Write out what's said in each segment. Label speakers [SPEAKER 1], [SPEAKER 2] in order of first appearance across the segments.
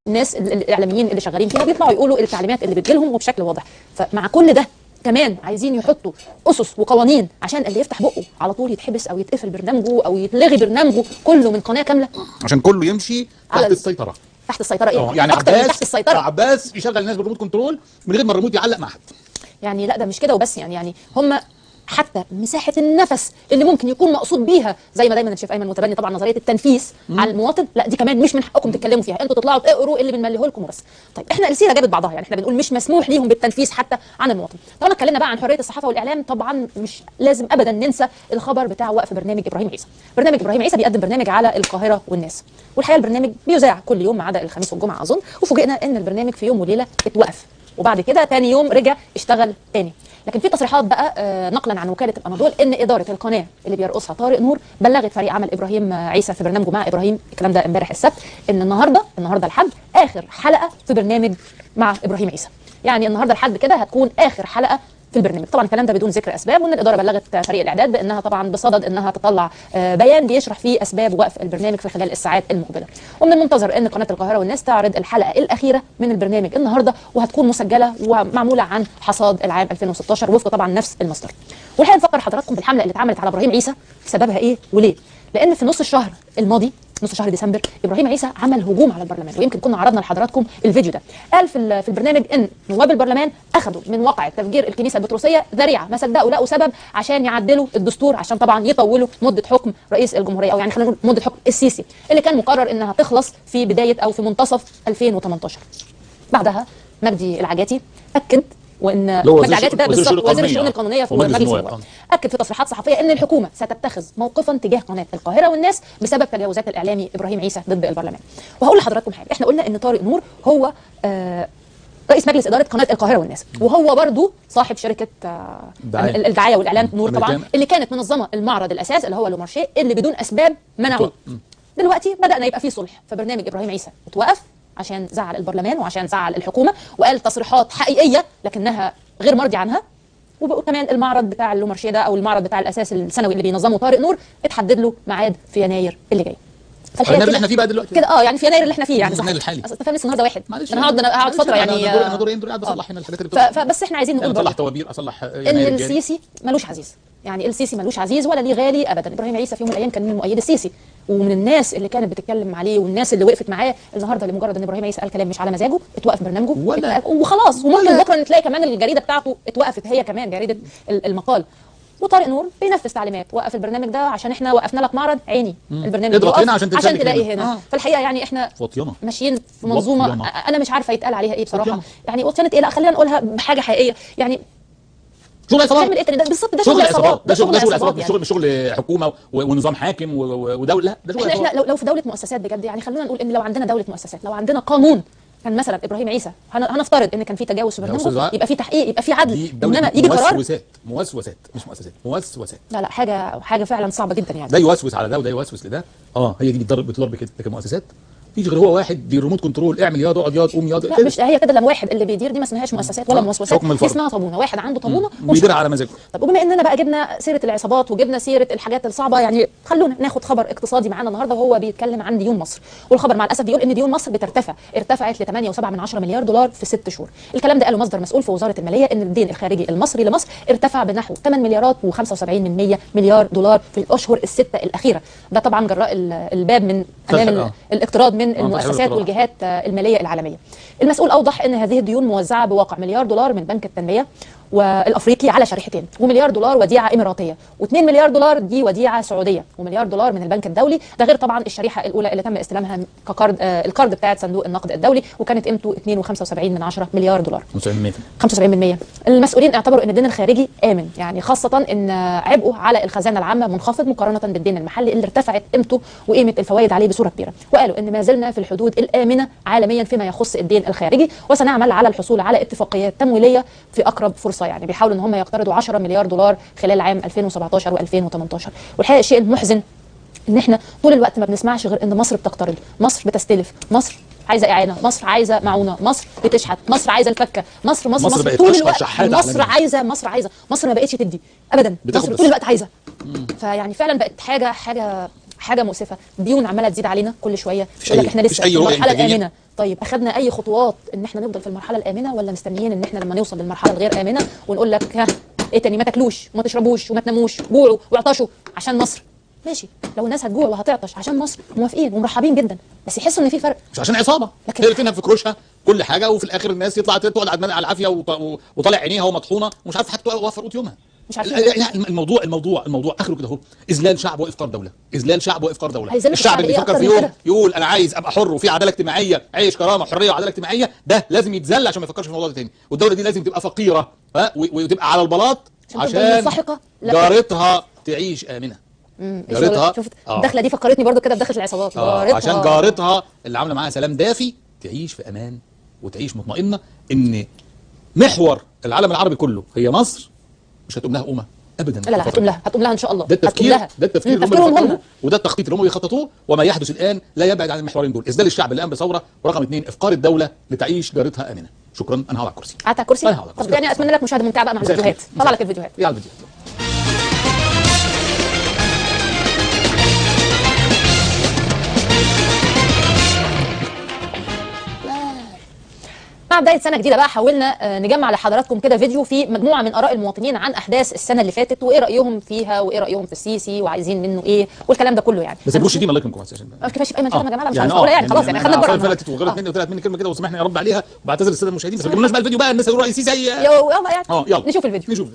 [SPEAKER 1] الناس الاعلاميين اللي شغالين فيها بيطلعوا يقولوا التعليمات اللي بتجيلهم وبشكل واضح. فمع كل ده كمان عايزين يحطوا اسس وقوانين عشان اللي يفتح بقه على طول يتحبس او يتقفل برنامجه او يتلغي برنامجه كله من قناه كامله،
[SPEAKER 2] عشان كله يمشي تحت السيطره.
[SPEAKER 1] تحت السيطره ايه؟
[SPEAKER 2] يعني
[SPEAKER 1] اكتر من تحت السيطره.
[SPEAKER 2] عباس يشغل الناس بالريموت كنترول من غير ما الريموت يعلق مع حد.
[SPEAKER 1] يعني لا ده مش كده وبس، يعني هم حتى مساحه النفس اللي ممكن يكون مقصود بيها زي ما دايما الشيخ ايمن متبني طبعا نظريه التنفيس على المواطن، لا دي كمان مش من حقكم تتكلموا فيها، انتوا تطلعوا تقروا اللي بنمليه لكم وبس. طيب احنا السيره جابت بعضها، يعني احنا بنقول مش مسموح ليهم بالتنفيس حتى عن المواطن. طالما اتكلمنا بقى عن حريه الصحافه والاعلام، طبعا مش لازم ابدا ننسى الخبر بتاع وقف برنامج ابراهيم عيسى. برنامج ابراهيم عيسى بيقدم برنامج على القاهره والناس، والحقيقه البرنامج بيذاع كل يوم ما عدا الخميس والجمعه اظن، وفوجئنا ان البرنامج في يوم وليله اتوقف، وبعد كده تاني يوم رجع اشتغل تاني. لكن في تصريحات بقى نقلا عن وكاله الاناضول ان اداره القناه اللي بيرقصها طارق نور بلغت فريق عمل ابراهيم عيسى في برنامجه مع ابراهيم، الكلام ده امبارح السبت، ان النهارده الحد اخر حلقه في برنامج مع ابراهيم عيسى. يعني النهارده الحد كده هتكون اخر حلقه في البرنامج. طبعا الكلام ده بدون ذكر اسباب، وان الاداره بلغت فريق الاعداد بانها طبعا بصدد انها تطلع بيان بيشرح فيه اسباب وقف البرنامج في خلال الساعات المقبله. ومن المنتظر ان قناه القاهره والناس تعرض الحلقه الاخيره من البرنامج النهارده، وهتكون مسجله ومعموله عن حصاد العام 2016 وفق طبعا نفس المصدر. والحقيقه نفكر حضراتكم بالحمله اللي اتعملت على ابراهيم عيسى سببها ايه وليه؟ لان في نص الشهر الماضي، نص شهر ديسمبر، ابراهيم عيسى عمل هجوم على البرلمان، ويمكن كنا عرضنا لحضراتكم الفيديو ده. قال في البرنامج ان نواب البرلمان اخذوا من واقعه تفجير الكنيسه البطرسيه ذريعه، ما صدقوا لقوا سبب عشان يعدلوا الدستور، عشان طبعا يطولوا مده حكم رئيس الجمهوريه، او يعني خلينا نقول مده حكم السيسي اللي كان مقرر انها تخلص في بدايه او في منتصف 2018. بعدها مجدي العجاتي اكد، وان مجدي العجاتي ده بالظبط وزير الشؤون القانونيه في مجلس النواب، اكد في تصريحات صحفيه ان الحكومه ستتخذ موقفا تجاه قناه القاهره والناس بسبب تجاوزات الاعلامي ابراهيم عيسى ضد البرلمان. وهقول لحضراتكم حاجه، احنا قلنا ان طارق نور هو رئيس مجلس اداره قناه القاهره والناس، وهو برضو صاحب شركه الدعايه والاعلان نور طبعا، اللي كانت منظمه المعرض الاساس اللي هو لومارشيه اللي بدون اسباب منعوه. دلوقتي بدانا يبقى في صلح، فبرنامج ابراهيم عيسى اتوقف عشان زعل البرلمان وعشان زعل الحكومه، وقال تصريحات حقيقيه لكنها غير مرضي عنها. وكمان المعرض بتاع اللومارشيه ده او المعرض بتاع الاساس السنوي اللي بينظمه طارق نور اتحدد له ميعاد في يناير اللي جاي.
[SPEAKER 2] فالحقيقه اللي احنا فيه بقى دلوقتي
[SPEAKER 1] كده يعني في يناير اللي احنا فيه، يعني صح
[SPEAKER 2] الحالي.
[SPEAKER 1] اصل انت النهارده واحد، انا هقعد فتره يعني
[SPEAKER 2] انا دوري قاعد بصلح هنا الحاجات اللي
[SPEAKER 1] فبس احنا عايزين نقول
[SPEAKER 2] اصلح توابير، اصلح
[SPEAKER 1] ان السيسي ملوش عزيز، يعني السيسي ملوش عزيز ولا ليه غالي ابدا. ابراهيم عيسى في يوم من الايام كان من مؤيد السيسي ومن الناس اللي كانت بتتكلم عليه والناس اللي وقفت معاه. النهارده لمجرد ان ابراهيم عيسى قال كلام مش على مزاجه اتوقف برنامجه وخلاص، وممكن بكره نلاقي كمان الجريده بتاعته اتوقفت هي كمان، جريده المقال. وطارق نور بينفذ تعليمات، وقف البرنامج ده عشان احنا وقفنا لك معرض عيني، البرنامج
[SPEAKER 2] اضغط هنا عشان
[SPEAKER 1] تلاقي هنا. فالحقيقه يعني احنا ماشيين في منظومه انا مش عارفه يتقال عليها ايه بصراحه، يعني وطينه ايه، لا خلينا نقولها بحاجه حقيقيه، يعني
[SPEAKER 2] شغل عصابات.
[SPEAKER 1] ده بالظبط، ده شغل عصابات،
[SPEAKER 2] ده شغل عصابات، مش شغل حكومه ونظام حاكم ودوله، لا ده شغل
[SPEAKER 1] احنا لو في دوله مؤسسات بجد، يعني خلينا نقول ان لو عندنا دوله مؤسسات، لو عندنا قانون كان مثلا ابراهيم عيسى هنفترض ان كان في تجاوز في برنامجه، يبقى في تحقيق، يبقى في عدل، انما يجي قرار
[SPEAKER 2] موسوسات مش مؤسسات.
[SPEAKER 1] لا حاجه فعلا صعبه جدا يعني.
[SPEAKER 2] ده يوسوس على ده وده يوسوس لده، هي دي بتضرب كده. لكن مؤسسات مفيش غير هو واحد دي ريموت كنترول، اعمل ياض اقعد ياض قوم ياض.
[SPEAKER 1] لا مش هي كده، لما واحد اللي بيدير دي ما اسمهاش مؤسسات ولا موسوسات، دي اسمها طابونه، واحد عنده طابونه
[SPEAKER 2] وبيديرها على مزاجه.
[SPEAKER 1] طب وبما اننا بقى جبنا سيره العصابات وجبنا سيره الحاجات الصعبه، يعني خلونا ناخد خبر اقتصادي معانا النهارده، وهو بيتكلم عن ديون مصر. والخبر مع الاسف بيقول ان ديون مصر ارتفعت ل 8.7 مليار دولار في 6 شهور. الكلام ده قاله مصدر مسؤول في وزاره الماليه، ان الدين الخارجي المصري لمصر ارتفع بنحو 8 مليارات و75 مليار دولار في الاشهر السته الاخيره. ده طبعا جراء الباب من امام الاقتراض من المؤسسات والجهات الماليه العالميه. المسؤول اوضح ان هذه الديون موزعه بواقع مليار دولار من بنك التنميه والافريقي على شريحتين، ومليار دولار وديعه اماراتيه، و2 مليار دولار دي وديعه سعوديه، ومليار دولار من البنك الدولي. ده غير طبعا الشريحه الاولى اللي تم استلامها كقرض، القرض بتاعه صندوق النقد الدولي، وكانت قيمته 2.75 مليار دولار، 75%. المسؤولين اعتبروا ان الدين الخارجي امن، يعني خاصه ان عبئه على الخزانه العامه منخفض مقارنه بالدين المحلي اللي ارتفعت قيمته وقيمه الفوائد عليه بصوره كبيره. وقالوا ان ما زلنا في الحدود الامنه عالميا فيما يخص الدين الخارجي، وسنعمل على الحصول على اتفاقيات تمويليه في اقرب فرصه. يعني بيحاولوا ان هم يقترضوا 10 مليار دولار خلال عام 2017 و2018. والحقيقه الشيء المحزن ان احنا طول الوقت ما بنسمعش غير ان مصر بتقترض، مصر بتستلف، مصر عايزه اعانه، مصر عايزه معونه، مصر بتشحت، مصر عايزه الفكه، مصر طول الوقت مصر ما بقتش تدي ابدا، مصر طول الوقت عايزه. فيعني فعلا بقت حاجه مؤسفه، ديون عماله تزيد علينا كل شويه، يقول لك احنا لسه في المرحله الامنه، طيب اخذنا اي خطوات ان احنا نفضل في المرحله الامنه، ولا مستنيين ان احنا لما نوصل للمرحله الغير امنه ونقول لك ها ايه تاني، ما تاكلوش وما تشربوش وما تناموش، جوعوا واعطشوا عشان مصر؟ ماشي، لو الناس هتجوع وهتعطش عشان مصر موافقين ومرحبين جدا، بس يحسوا ان في فرق.
[SPEAKER 2] مش عشان عصابه
[SPEAKER 1] لكن
[SPEAKER 2] هي اللي تنهب في كروشها كل حاجه، وفي الاخر الناس تقعد على العافيه وطالع عينيها ومطحونه ومش عارفه حتى توفر قوت يومها.
[SPEAKER 1] مش عارفين
[SPEAKER 2] الموضوع اخره كده اهو، اذلال شعب وافقار دوله، اذلال شعب وافقار دوله.
[SPEAKER 1] هيذلوا
[SPEAKER 2] الشعب اللي
[SPEAKER 1] إيه
[SPEAKER 2] بيفكر
[SPEAKER 1] أكتر
[SPEAKER 2] في
[SPEAKER 1] من
[SPEAKER 2] يوم
[SPEAKER 1] كده؟
[SPEAKER 2] يقول انا عايز ابقى حر وفي عداله اجتماعيه، عيش كرامه حريه وعداله اجتماعيه، ده لازم يتذل عشان ما يفكرش في الموضوع ده تاني. والدوله دي لازم تبقى فقيره وتبقى على البلاط عشان
[SPEAKER 1] منسحقة؟ لا.
[SPEAKER 2] جارتها تعيش امنه. جارتها
[SPEAKER 1] شفت الدخله دي فكرتني برضو كده بدخله العصابات.
[SPEAKER 2] عشان جارتها اللي عامله معاها سلام دافي تعيش في امان وتعيش مطمئنه ان محور العالم العربي كله هي مصر، مش هتقوم لها قومه ابدا.
[SPEAKER 1] لا هتقوم لها ان شاء الله.
[SPEAKER 2] ده التفكير
[SPEAKER 1] تفكيرهم هم،
[SPEAKER 2] وده التخطيط اللي هم بيخططوه. وما يحدث الان لا يبعد عن المحورين دول، اذلال الشعب اللي قام بثوره، ورقم 2 افقار الدوله لتعيش جارتها امنه. شكرا، انا هقعد على الكرسي.
[SPEAKER 1] قعدت على الكرسي.
[SPEAKER 2] أنا هقعد على الكرسي.
[SPEAKER 1] طب يعني اتمنى لك مشاهده ممتعه بقى مع الفيديوهات. طلع لك الفيديوهات.
[SPEAKER 2] يلا الفيديو.
[SPEAKER 1] مع بدايه سنه جديده بقى حاولنا نجمع لحضراتكم كده فيديو فيه مجموعه من اراء المواطنين عن احداث السنه اللي فاتت، وايه رايهم فيها، وايه رايهم في السيسي، وعايزين منه ايه، والكلام ده كله يعني.
[SPEAKER 2] بس البوش دي الله يكرمكم
[SPEAKER 1] كفايه ايمن كده يا جماعه، مش هنقولها يعني خلاص يعني خدنا الجرعه.
[SPEAKER 2] فلتت وغلط مني وطلعت مني كلمه كده وسامحني يا رب عليها، وبعتذر للساده المشاهدين. بس ما تجيبولناش بقى الفيديو بقى الناس يقولوا راي سيسي
[SPEAKER 1] يلا يعني
[SPEAKER 2] يلا
[SPEAKER 1] نشوف الفيديو.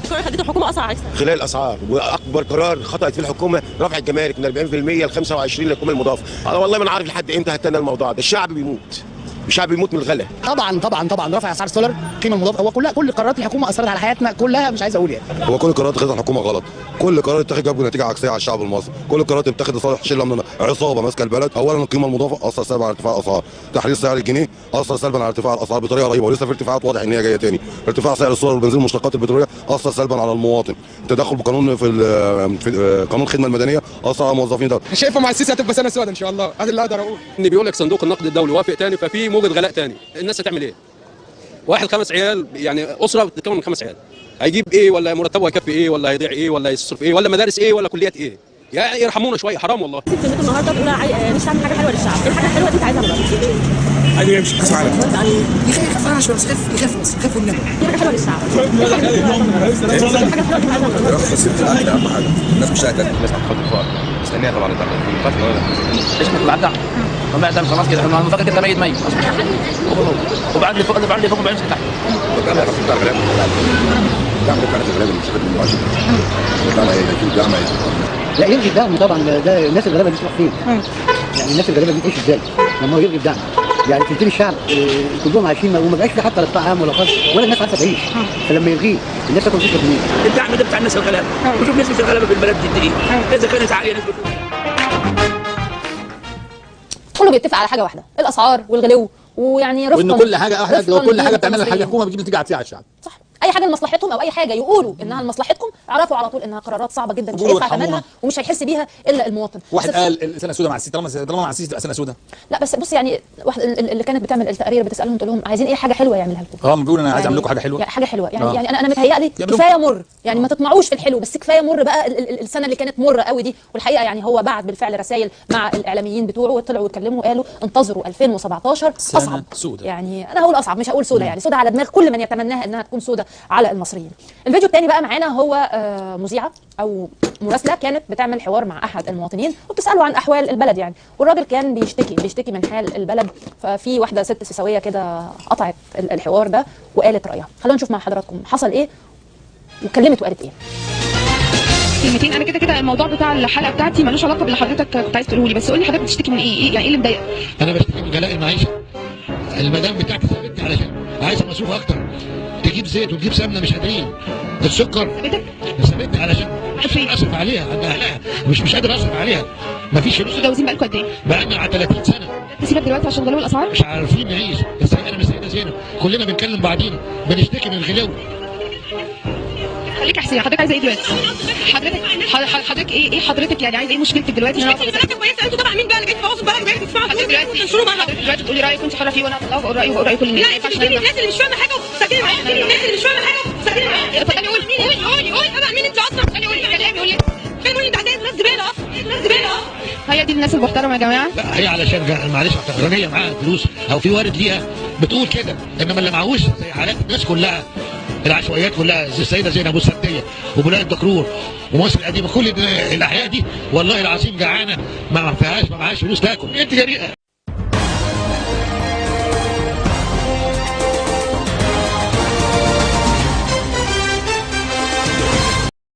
[SPEAKER 3] قرار خدته الحكومه اسعار
[SPEAKER 4] خلال الاسعار، واكبر قرار خطأت فيه الحكومه رفع الجمارك من 40% ل 25 للقيمه المضافه. انا والله ما عارف لحد امتى هتنى الموضوع ده. الشعب بيموت، الشعب بيموت من الغلا.
[SPEAKER 5] طبعا رفع اسعار السولر، القيمه المضافه، هو كل قرارات الحكومه اثرت على حياتنا كلها، مش عايز اقول يعني.
[SPEAKER 6] هو كل قرارات اتخذت الحكومه غلط، كل قرار اتخذ جاب نتيجه عكسيه على الشعب المصري، كل قرارات اتخذت لصالح شله من عصابه ماسكه البلد. اولا القيمه المضافه اثر سلبا على ارتفاع الاسعار، تحرير سعر الجنيه اثر سلبا على ارتفاع الاسعار بطريقه رهيبه، ولسه في ارتفاعات واضح ان هي جايه تاني. ارتفاع سعر السولر والبنزين والمشتقات البتروليه اثر سلبا على المواطن. التدخل بقانون في قانون الخدمه المدنيه اثر على الموظفين ده.
[SPEAKER 7] شايفه مع السيسي هتبقى سنه سوداء ان شاء الله، هذا اللي اقدر اقول.
[SPEAKER 8] ان بيقول لك صندوق النقد الدولي وافق تاني، ففي موجه غلاء تاني. الناس هتعمل ايه؟ واحد 5 عيال، يعني اسره بتتكون من 5 عيال، هيجيب ايه؟ ولا مرتبه هيكفي ايه؟ ولا هيضيع ايه؟ ولا يصرف ايه؟ ولا مدارس ايه؟ ولا كليات ايه؟ يعني يرحمونا شويه، حرام والله.
[SPEAKER 3] كلمته النهارده بتقول مش هعمل حاجه حلوه للشعب، الحاجه الحلوه دي انت عايزها دلوقتي.
[SPEAKER 7] عايز يمشي كاس عالم،
[SPEAKER 5] يخاف انا شويه، يخاف والنبي.
[SPEAKER 3] دي حاجه حلوه للشعب.
[SPEAKER 6] رخص الاكل اهم حاجه، الناس مش قادره.
[SPEAKER 9] الناس هتحط فوق مستنيه طبعا اسمك العداء وما دام خلاص كده احنا فاكر كده ميت وبعد اللي فوق بيمسك تحت.
[SPEAKER 5] لا يلغي الدعم طبعا، ده الناس الغلابه دي تروح فين؟ يعني الناس الغلابه دي تعيش ازاي؟ لما هو يلغي الدعم يعني تلتين الشعب كلهم عايشين وما بقاش في حتى لا قطاع عام ولا خاص ولا الناس عارفه تعيش. فلما يلغيه الناس تاكل تشرب منين؟
[SPEAKER 9] الدعم ده بتاع الناس الغلابه، وشوف نسبه الغلابه في البلد دي ايه؟ اذا كانت عاليه نسبه
[SPEAKER 1] كله بيتفق على حاجه واحده، الاسعار والغلو، ويعني رفقا
[SPEAKER 2] وان كل حاجه كل حاجه بتعملها
[SPEAKER 1] المصريين.
[SPEAKER 2] الحكومه بتجيب نتيجه عكسيه على الشعب.
[SPEAKER 1] صح، اي حاجه لمصلحتهم او اي حاجه يقولوا انها لمصلحتكم اعرفوا على طول انها قرارات صعبه جدا مش هينفع تعملها ومش هيحس بيها الا المواطن.
[SPEAKER 2] واحد قال سنه سوداء مع السيسي، طالما مع السيسي تبقى سنه سوداء.
[SPEAKER 1] لا بس بص يعني واحد اللي كانت بتعمل التقارير بتسالهم تقول لهم عايزين ايه حاجه حلوه يعملها لكم.
[SPEAKER 2] بيقولوا انا عايز اعمل لكم حاجه حلوه.
[SPEAKER 1] يعني حاجه حلوه يعني انا متهيألي كفايه مر، يعني ما تطمعوش في الحلو بس كفايه مر بقى. السنه اللي كانت مره قوي دي، والحقيقه يعني هو بعت بالفعل رسائل مع الاعلاميين بتوعه وطلعوا يتكلموا وقالوا انتظروا 2017 اصعب
[SPEAKER 2] سودة.
[SPEAKER 1] يعني انا هقول اصعب مش هقول سودة، يعني سودة على دماغ كل من يتمناها انها تكون سودة على المصريين. الفيديو الثاني بقى معانا هو مذيعه او مراسله كانت بتعمل حوار مع احد المواطنين وبتساله عن احوال البلد يعني، والراجل كان بيشتكي من حال البلد. ففي واحده ست سيساويه كده قطعت الحوار ده وقالت رايها. خلونا نشوف مع حضراتكم حصل ايه وكلمت وقالت ايه.
[SPEAKER 10] كلمتين. انا كده الموضوع بتاع الحلقه بتاعتي ملوش علاقه باللي حضرتك كنت عايز تقوله لي، بس قول لي حضرتك بتشتكي من ايه؟ يعني ايه اللي مضايقك؟
[SPEAKER 11] انا بشتكي من غلاء المعيشه. المدام بتاعتي ثابتني علشان عايزه مصروف اكتر، تجيب زيت وتجيب سمنه مش قادرين. السكر ثابتني علشان مش قادر اصرف عليها عند اهلها، مش قادر اصرف عليها، مفيش فلوس.
[SPEAKER 10] متجوزين بقالكم قد ايه؟
[SPEAKER 11] بقالنا على 30 سنه.
[SPEAKER 10] تسيبك دلوقتي عشان غلو الاسعار؟
[SPEAKER 11] مش عارفين نعيش ازاي. انا مش سيده زينب، كلنا بنكلم بعضينا بنشتكي من الغلو.
[SPEAKER 10] خليك يا حسين، حضرتك عايزه ايه دلوقتي؟ حضرتك ايه حضرتك يعني عايزه ايه مشكلتك دلوقتي؟
[SPEAKER 3] مشكلتي كويسه، انتوا تبع مين بقى اللي جاي تبوظوا البلد وجاي تسمعوا
[SPEAKER 10] دلوقتي تقولي رايك وانت حره فيه وانا هقول رايي وراي كل الناس.
[SPEAKER 3] لا انت بتجيبي الناس اللي مش فاهمه حاجه وبتسجلي معايا، بتجيبي الناس اللي مش فاهمه حاجه وبتسجلي معايا.
[SPEAKER 10] اتفضلي قولي
[SPEAKER 3] تبع مين انت اصلا؟
[SPEAKER 10] قولي كلامي قولي
[SPEAKER 3] فين؟ قولي انت عايزه ناس زباله اصلا، ناس زباله
[SPEAKER 10] هي دي الناس المحترمه يا جماعه؟
[SPEAKER 11] لا هي علشان معلش غنيه معاها فلوس او في وارد ليها بتقول كده، انما اللي معهوش زي حالات الناس كلها العشوائيات كلها زي السيده زينب والسرديه وبناء الدكرور ومصر القديمه، كل الاحياء دي والله العظيم جعانه ما معهاش فلوس تاكل. انت جريئه.